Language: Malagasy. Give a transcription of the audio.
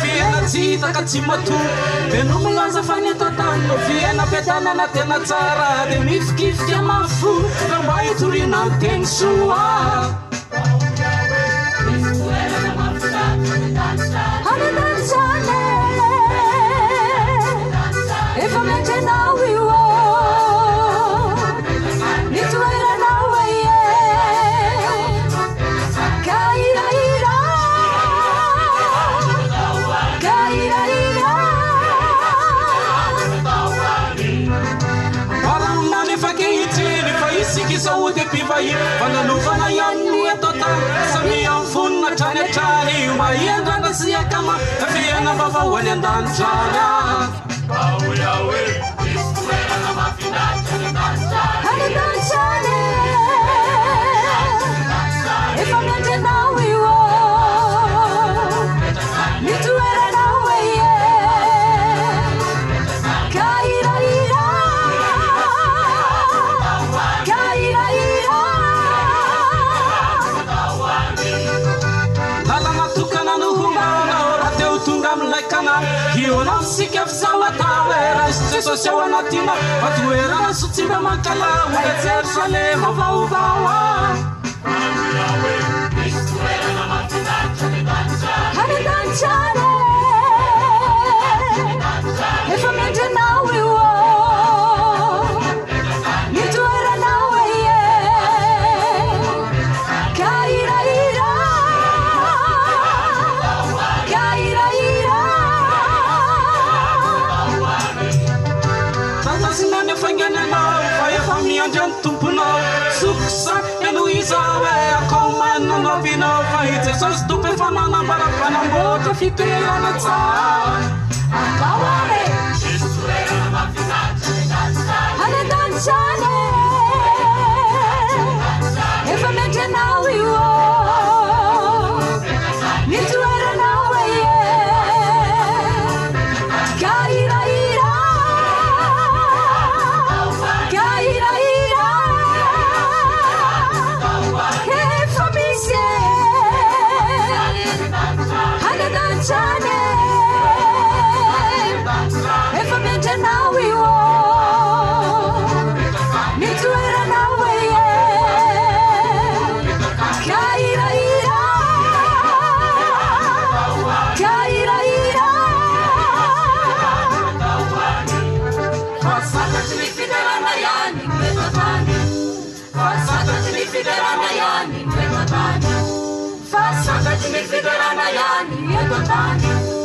fiaina tsy taka tsy mato de no milaza fa ny tatano fiaina fiatanana tena tsara de mifikifika mafo raha mba hitoriana teny soa efa metrenao io ny toeranao aie kairaira kairaira paramany fakehitiny fa isiky zao de mpivahiny fanalovana ihany atota samy amfonina trany atrany mba hiandrana sy akama fiaina vavahoany an-danitrany efa metrenao io ny toeranao aie kairaira kairaira lalana tokana no homanao raha teo tonga amilakana ionao sika fisalatao raha sosiao anatina fatoerana so tsy mba makala ola jerosalema vaovaoa hanendantrane efa metrenao io ny toeranao aie kairaira kairaira tatasinany afangananao fa efa miandry any tomponao sokosa eno izao e akaomananao vinao fa i jesosy tompo efa nanambarafanamboatra fitoerana tsara akaoare hanedantrane efa metrenao io ny toeranao aie kairaira kairaira efa misy hanedantrane efa metrenao io ny toeranao aie kairaira kairaira fasakatry ny fiderana ihany metotany fasakatry ny fiderana ihany metotany fasakatry ny fiderana ihany metotany